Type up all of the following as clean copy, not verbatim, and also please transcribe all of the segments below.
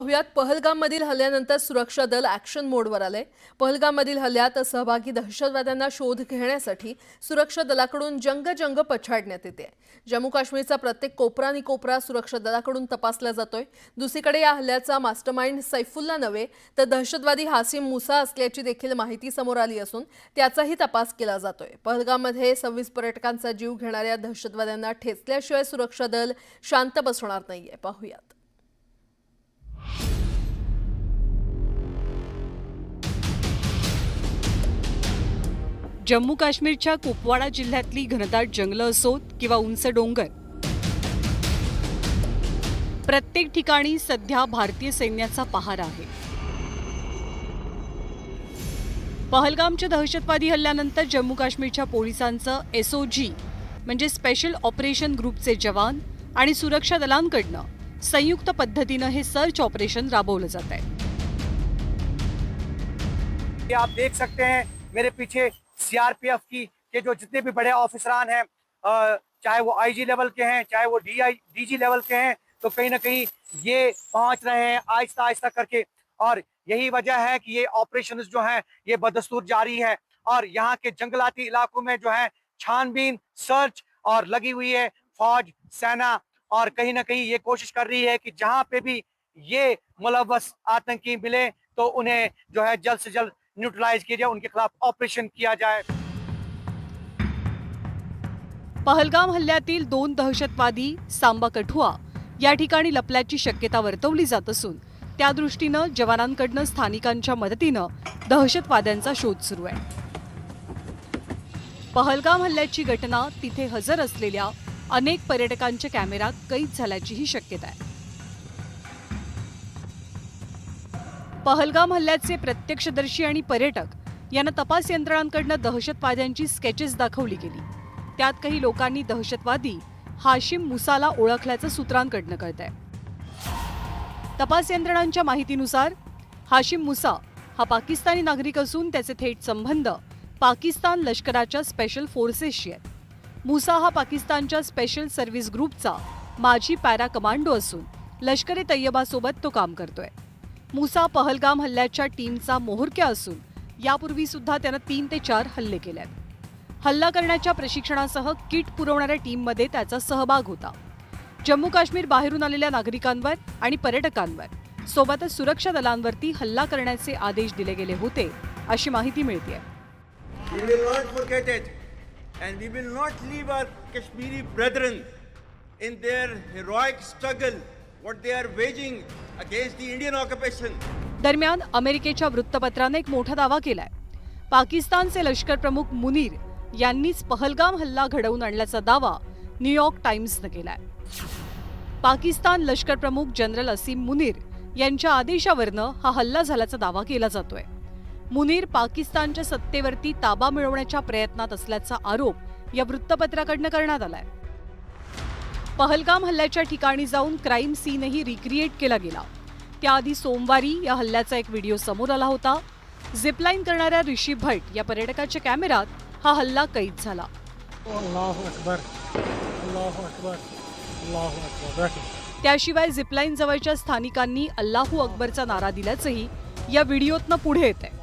पाहुयात पहलगाममधील हल्ल्यानंतर सुरक्षा दल ॲक्शन मोडवर आले। पहलगाममधील हल्ल्यात सहभागी दहशतवाद्यांना शोध घेण्यासाठी सुरक्षा दलाकडून जंग पछाडण्यात येते। जम्मू काश्मीरचा प्रत्येक कोपरा सुरक्षा दलाकडून तपासला जातोय। दुसरीकडे या हल्ल्याचा मास्टरमाइंड सैफुल्ला नव्हे तर दहशतवादी हासिम मुसा असल्याची देखील माहिती समोर आली असून त्याचाही तपास केला जातोय। पहलगाममध्ये 26 पर्यटकांचा जीव घेणाऱ्या दहशतवाद्यांना ठेचल्याशिवाय सुरक्षा दल शांत बसणार नाहीये। पाहुयात। जम्मू काश्मीरच्या कुपवाडा जिल्ह्यातली घनदाट जंगलं असोत किंवा उंच डोंगर, प्रत्येक ठिकाणी सध्या भारतीय सैन्याचा पहारा आहे। पहलगामच्या दहशतवादी हल्ल्यानंतर जम्मू काश्मीरच्या पोलिसांचं SOG म्हणजे स्पेशल ऑपरेशन ग्रुपचे जवान आणि सुरक्षा दलांकडनं संयुक्त पद्धतीनं हे सर्च ऑपरेशन राबवलं जात आहे। आप देख सकते हैं मेरे पीछे CRPF के जो जितने भी बड़े ऑफिसरान हैं, चाहे वो IG लेवल के हैं, चाहे वो DG लेवल के हैं, तो कहीं ना कहीं ये पहुंच रहे हैं आहिस्ता आहिस्ता करके। और यही वजह है कि ये ऑपरेशन जो हैं ये बदस्तूर जारी है और यहाँ के जंगलाती इलाकों में जो है छानबीन सर्च और लगी हुई है फौज सेना, और कहीं ना कहीं ये कोशिश कर रही है कि जहाँ पे भी ये मुलव्वस आतंकी मिले तो उन्हें जो है जल्द से जल्द न्यूट्रलाइज किया जाए, उनके खिलाफ ऑपरेशन किया जाए। पहलगाम हल्ल्यातील 2 दहशतवादी सांबा कठुआ या ठिकाणी लपल्याची शक्यता वर्तवली जात असून त्या दृष्टीनं जवानांकडनं स्थानिकांच्या मदतीनं दहशतवाद्यांचा शोध सुरू आहे। पहलगाम हल्ल्याची घटना तिथे हजर असलेल्या अनेक पर्यटकांच्या कॅमेऱ्यात कैद झाल्याचीही शक्यता आहे। पहलगाम हल्ल्याचे प्रत्यक्षदर्शी आणि पर्यटक यांना तपास यंत्रणांकडनं दहशतवाद्यांची स्केचेस दाखवली गेली। त्यात काही लोकांनी दहशतवादी हाशिम मुसाला ओळखल्याचं सूत्रांकडनं कळतंय। तपास यंत्रणांच्या माहितीनुसार हाशिम मुसा हा पाकिस्तानी नागरिक असून त्याचे थेट संबंध पाकिस्तान लष्कराच्या स्पेशल फोर्सेसशी आहेत। मुसा हा पाकिस्तानच्या स्पेशल सर्व्हिस ग्रुपचा माजी पॅरा कमांडो असून लष्कर-ए तैयबासोबत तो काम करतोय। मुसा पहलगाम हल्ल्याच्या टीमचा मोहरक्या असून यापूर्वी सुद्धा त्यानं 3 ते 4 हल्ले केलेत। हल्ला करण्याच्या प्रशिक्षणासह किट पुरवणाऱ्या टीममध्ये त्याचा सहभाग होता। जम्मू काश्मीर बाहेरून आलेल्या नागरिकांवर आणि पर्यटकांवर सोबतच सुरक्षा दलांवरती हल्ला करण्याचे आदेश दिले गेले होते अशी माहिती मिळते। We will not forget it, and we will not leave our Kashmiri brethren in their heroic struggle what they are waging against the Indian occupation. दरम्यान अमेरिकेच्या वृत्तपत्राने एक मोठा दावा केलाय। पाकिस्तानचे लष्कर प्रमुख मुनीर यांनीच पहलगाम हल्ला घडवून आणल्याचा दावा न्यूयॉर्क टाइम्सनं केलाय। पाकिस्तान लष्कर प्रमुख जनरल असीम मुनीर यांच्या आदेशावरनं हा हल्ला झाल्याचा दावा केला जातोय। मुनीर पाकिस्तानच्या सत्तेवरती ताबा मिळवण्याच्या प्रयत्नात असल्याचा आरोप या वृत्तपत्राकडनं करण्यात आलाय। पहलगाम हल्ल्याच्या ठिकाणी जाऊन क्राईम सीनही रिक्रिएट केला गेला। त्याआधी सोमवारी या हल्ल्याचा एक व्हिडिओ समोर आला होता। झिपलाईन करणाऱ्या ऋषी भट या पर्यटकाच्या कॅमेऱ्यात हा हल्ला कैद झाला। अल्लाहू अकबर, अल्लाहू अकबर, अल्लाहू अकबर। त्याशिवाय झिपलाईन जवळच्या स्थानिकांनी अल्लाहू अकबरचा नारा दिल्याचंही या व्हिडिओतनं पुढे येतंय।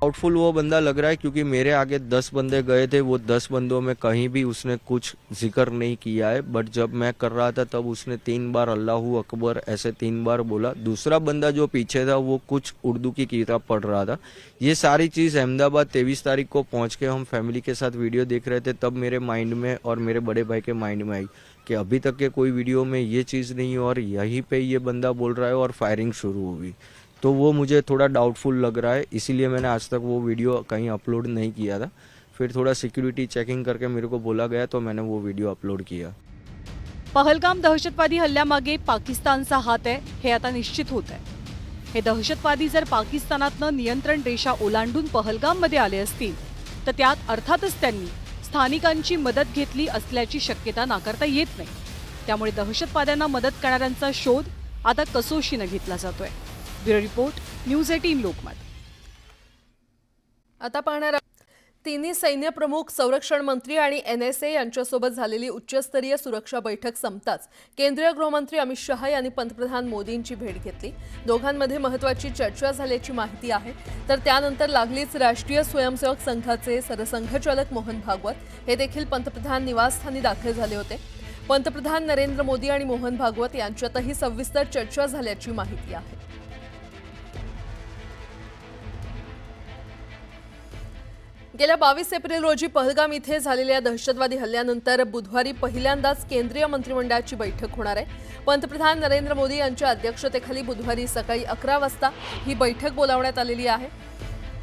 डाउटफुल वो बंदा लग रहा है क्योंकि मेरे आगे 10 बंदे गए थे, वो 10 बंदों में कहीं भी उसने कुछ जिक्र नहीं किया है। बट जब मैं कर रहा था तब उसने 3 बार अल्लाहू अकबर ऐसे 3 बार बोला। दूसरा बंदा जो पीछे था वो कुछ उर्दू की किताब पढ़ रहा था। ये सारी चीज़ अहमदाबाद 23 तारीख को पहुंच के हम फैमिली के साथ वीडियो देख रहे थे, तब मेरे माइंड में और मेरे बड़े भाई के माइंड में आई कि अभी तक के कोई वीडियो में ये चीज़ नहीं और यहीं पे ये बंदा बोल रहा है और फायरिंग शुरू हो गई। तो वो मुझे थोड़ा डाउटफुल लग रहा है, इसीलिए मैंने आज तक वो वीडियो कहीं अपलोड नहीं किया था। फिर थोड़ा सिक्योरिटी चेकिंग करके मेरे को बोला गया तो मैंने वो वीडियो अपलोड किया। पहलगाम दहशतवादी हल्ल्यामागे पाकिस्तानचा हात आहे हे आता निश्चित होत आहे। हे दहशतवादी जर पाकिस्तानातनं नियंत्रण रेषा ओलांडून पहलगाममध्ये आले असतील तर त्यात अर्थातच त्यांनी स्थानिकांची मदत घेतली असल्याची शक्यता नाकारता येत नाही। त्यामुळे दहशतवाद्यांना मदत करणाऱ्यांचा शोध आता कसोशीनं घेतला जातोय। Bureau report, news 18 Lokmat. आता पाहणार तिन्ही सैन्य प्रमुख, संरक्षण मंत्री आणि NSA यांच्यासोबत झालेली उच्चस्तरीय सुरक्षा बैठक संपताच केंद्रीय गृहमंत्री अमित शहा यांनी पंतप्रधान मोदींची भेट घेतली. दोघांमध्ये महत्त्वाची चर्चा झाल्याची माहिती आहे. तर त्यानंतर लागलीच राष्ट्रीय स्वयंसेवक संघाचे सरसंघचालक मोहन भागवत हे देखील पंतप्रधान निवासस्थानी दाखल झाले होते. पंतप्रधान नरेंद्र मोदी आणि मोहन भागवत यांच्यातही सविस्तर चर्चा झाल्याची माहिती आहे. गेल्या 22 एप्रिल रोजी पहलगाम इथे झालेल्या दहशतवादी हल्ल्यानंतर बुधवारी पहिल्यांदाच केंद्रीय मंत्रिमंडळाची बैठक होणार आहे. पंतप्रधान नरेंद्र मोदी यांच्या अध्यक्षतेखाली बुधवारी सकाळी 11 वाजता ही बैठक बोलावण्यात आलेली आहे.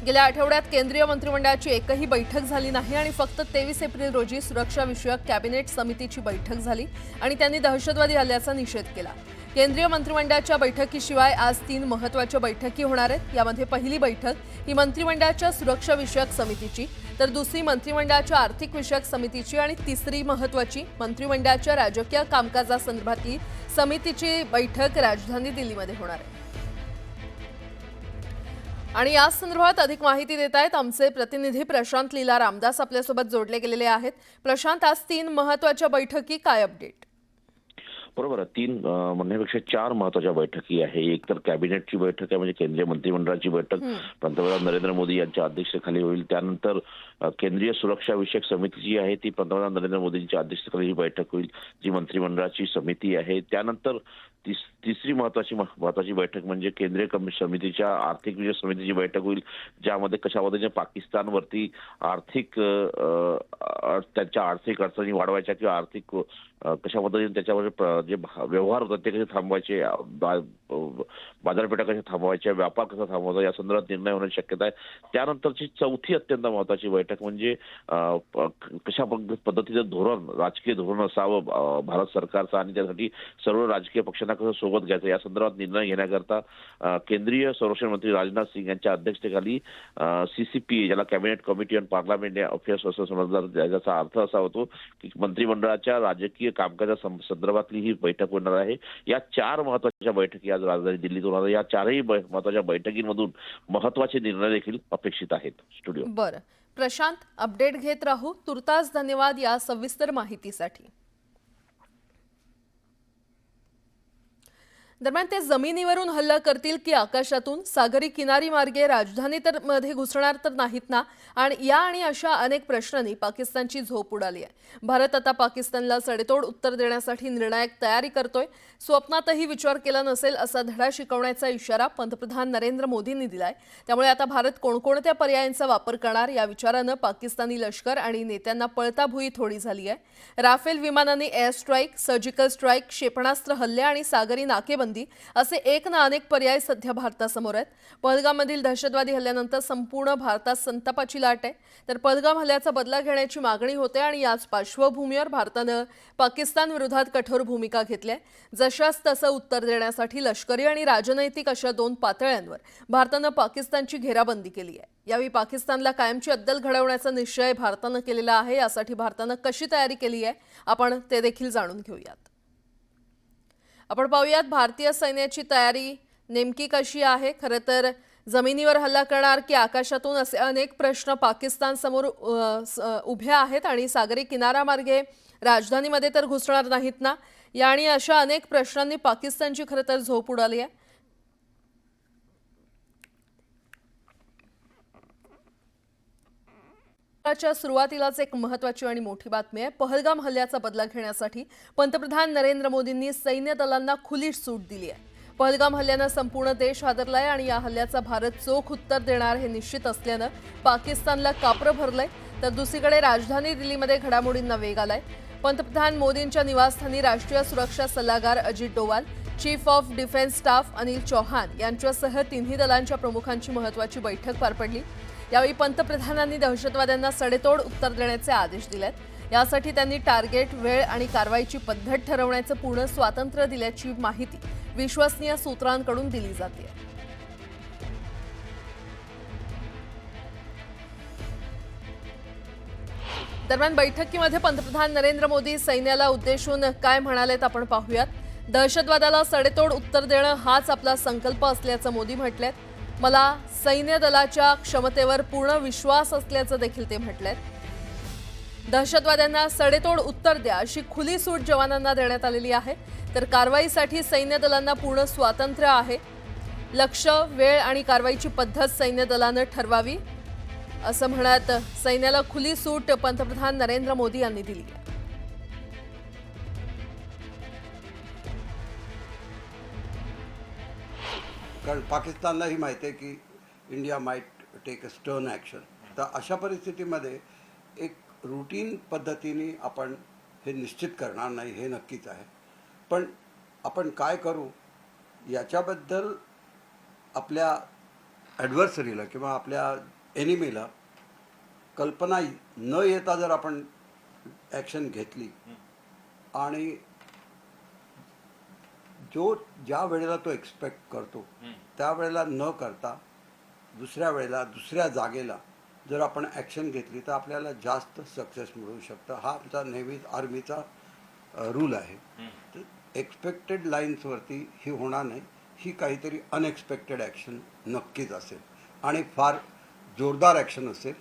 गेल्या आठवड्यात केंद्रीय मंत्रिमंडळाची एकही बैठक झाली नाही आणि फक्त 23 एप्रिल रोजी सुरक्षा विषयक कॅबिनेट समितीची बैठक झाली आणि त्यांनी दहशतवादी हल्ल्याचा निषेध केला. केंद्रीय मंत्रिमंडळाच्या बैठकीशिवाय आज 3 महत्त्वाच्या बैठकी होणार आहेत. यामध्ये पहिली बैठक ही मंत्रिमंडळाच्या सुरक्षा विषयक समितीची, तर दुसरी मंत्रिमंडळाच्या आर्थिक विषयक समितीची आणि तिसरी महत्त्वाची मंत्रिमंडळाच्या राजकीय कामकाजासंदर्भातली समितीची बैठक राजधानी दिल्लीमध्ये होणार आहे. आणि या संदर्भात अधिक माहिती देत आहेत आमचे प्रतिनिधी प्रशांत लीला रामदास आपल्यासोबत जोडले गेलेले आहेत. प्रशांत, आज 3 महत्त्वाच्या बैठकी, काय अपडेट? बरोबर, 3 म्हणण्यापेक्षा 4 महत्वाच्या बैठकी आहे. एक तर कॅबिनेटची बैठक आहे, म्हणजे केंद्रीय मंत्रिमंडळाची बैठक पंतप्रधान नरेंद्र मोदी यांच्या अध्यक्षतेखाली होईल. त्यानंतर केंद्रीय सुरक्षा विषयक समिती जी आहे ती पंतप्रधान नरेंद्र मोदींच्या अध्यक्षतेखाली ही बैठक होईल, जी मंत्रिमंडळाची समिती आहे. त्यानंतर तिसरी महत्वाची बैठक म्हणजे केंद्रीय समितीच्या आर्थिक विषयक समितीची बैठक होईल, ज्यामध्ये कशा पद्धतीने पाकिस्तानवरती त्यांच्या आर्थिक अडचणी वाढवायच्या किंवा आर्थिक कशा पद्धतीने त्याच्यावर जे व्यवहार होतात ते कसे थांबवायचे, बाजारपेठा कशा थांबवायच्या, व्यापार कसा थांबवायचा या संदर्भात निर्णय होण्याची शक्यता आहे. त्यानंतरची चौथी अत्यंत महत्वाची बैठक म्हणजे कशा पद्धतीचं धोरण, राजकीय धोरण असावं भारत सरकारचं आणि त्यासाठी सर्व राजकीय पक्षांना कसं सोबत घ्यायचं या संदर्भात निर्णय घेण्याकरता केंद्रीय संरक्षण मंत्री राजनाथ सिंग यांच्या अध्यक्षतेखाली CCP, ज्याला cabinet committee on parliament affairs असं समजलं, ज्याचा अर्थ असा होतो की मंत्रिमंडळाच्या राजकीय कामकाजा संदर्भातली ही बैठक होणार आहे. या 4 महत्वाच्या बैठकी आज राजधानी दिल्लीत होणार आहे. या 4ही महत्वाच्या बैठकींमधून महत्वाचे निर्णय देखील अपेक्षित आहेत. स्टुडिओ. बरं प्रशांत, अपडेट घेत राहू. तुर्तास धन्यवाद या सविस्तर माहितीसाठी. दरम्यान ते जमिनीवरून हल्ला करतील की आकाशातून, सागरी किनारी मार्गे राजधानी मध्ये घुसणार तर नाहीत ना, आणि अशा अनेक प्रश्नांनी पाकिस्तानची झोप उडाली आहे. भारत आता पाकिस्तानला सडेतोड उत्तर देण्यासाठी निर्णायक तयारी करतोय. स्वप्नातही विचार केला नसेल असा धडा शिकवण्याचा इशारा पंतप्रधान नरेंद्र मोदींनी दिलाय. त्यामुळे आता भारत कोणकोणत्या पर्यायांचा वापर करणार या विचारानं पाकिस्तानी लष्कर आणि नेत्यांना पळताभुई थोडी झाली आहे. राफेल विमानांनी एअर स्ट्राईक, सर्जिकल स्ट्राईक, क्षेपणास्त्र हल्ले आणि सागरी नाकेबंदी असे एक ना अनेक पर्याय सध्या भारतासमोर आहेत. पहलगाममधील दहशतवादी हल्ल्यानंतर संपूर्ण भारतात संतापाची लाट आहे. तर पहलगाम हल्ल्याचा बदला घेण्याची मागणी होते आणि याच पार्श्वभूमीवर भारतानं पाकिस्तान विरोधात कठोर भूमिका घेतली आहे. जशास तसं उत्तर देण्यासाठी लष्करी आणि राजनैतिक अशा 2 पातळ्यांवर भारतानं पाकिस्तानची घेराबंदी केली आहे. यावेळी पाकिस्तानला कायमची अद्दल घडवण्याचा निश्चय भारतानं केलेला आहे. यासाठी भारतानं कशी तयारी केली आहे आपण ते देखील जाणून घेऊयात. आपण पाहूयात भारतीय सैन्याची तयारी नेमकी कशी आहे. खरं तर जमिनीवर हल्ला करणार की आकाशातून असे अनेक प्रश्न पाकिस्तान समोर उभे आहेत आणि सागरी किनाऱ्यामार्गे राजधानीमध्ये तर घुसणार नाहीत ना, आणि अशा अनेक प्रश्नांनी पाकिस्तानची खरं तर झोप उडाली आहे. च्या सुरुवातीलाच एक महत्त्वाची आणि मोठी बातमी आहे. पहलगाम हल्ल्याचा बदला घेण्यासाठी पंतप्रधान नरेंद्र मोदींनी सैन्य दलांना खुली सूट दिली आहे. पहलगाम हल्ल्यानं संपूर्ण देश हादरलाय आणि या हल्ल्याचा भारत चोख उत्तर देणार हे निश्चित असल्यानं पाकिस्तानला कापरं भरलंय. तर दुसरीकडे राजधानी दिल्लीमध्ये घडामोडींना वेग आलाय. पंतप्रधान मोदींच्या निवासस्थानी राष्ट्रीय सुरक्षा सल्लागार Ajit Doval, chief of defence staff Anil Chauhan यांच्यासह तिन्ही दलांच्या प्रमुखांची महत्त्वाची बैठक पार पडली. यावेळी पंतप्रधानांनी दहशतवाद्यांना सडेतोड उत्तर देण्याचे आदेश दिलेत. यासाठी त्यांनी टार्गेट, वेळ आणि कारवाईची पद्धत ठरवण्याचं पूर्ण स्वातंत्र्य दिल्याची माहिती विश्वसनीय सूत्रांकडून दिली जाते. दरम्यान बैठकीमध्ये पंतप्रधान नरेंद्र मोदी सैन्याला उद्देशून काय म्हणालेत आपण पाहूयात. दहशतवादाला सडेतोड उत्तर देणं हाच आपला संकल्प असल्याचं मोदी म्हटलेत. मला सैन्य दलाच्या क्षमतेवर पूर्ण विश्वास असल्याचं देखील ते म्हटलंय. दहशतवाद्यांना सडेतोड उत्तर द्या अशी खुली सूट जवानांना देण्यात आलेली आहे. तर कारवाईसाठी सैन्य दलांना पूर्ण स्वातंत्र्य आहे. लक्ष, वेळ आणि कारवाईची पद्धत सैन्य दलानं ठरवावी असं म्हणत सैन्याला खुली सूट पंतप्रधान नरेंद्र मोदी यांनी दिली आहे. कारण पाकिस्तानलाही माहिती आहे की India might take a stern action. तर अशा परिस्थितीमध्ये एक रुटीन पद्धतीने आपण हे निश्चित करणार नाही, हे नक्कीच आहे. पण आपण काय करू याच्याबद्दल आपल्या ॲडव्हर्सरीला किंवा आपल्या एनिमीला कल्पना न येता जर आपण ॲक्शन घेतली आणि ज्या वेळेला तो एक्सपेक्ट करतो त्यावेळेला न करता दुसऱ्या वेळेला दुसऱ्या जागेला जर आपण ॲक्शन घेतली तर आपल्याला जास्त सक्सेस मिळू शकतं. हा आमचा नेहमीच आर्मीचा रूल आहे. तर एक्सपेक्टेड लाईन्सवरती ही होणार नाही, ही काहीतरी अनएक्सपेक्टेड ॲक्शन नक्कीच असेल आणि फार जोरदार ॲक्शन असेल.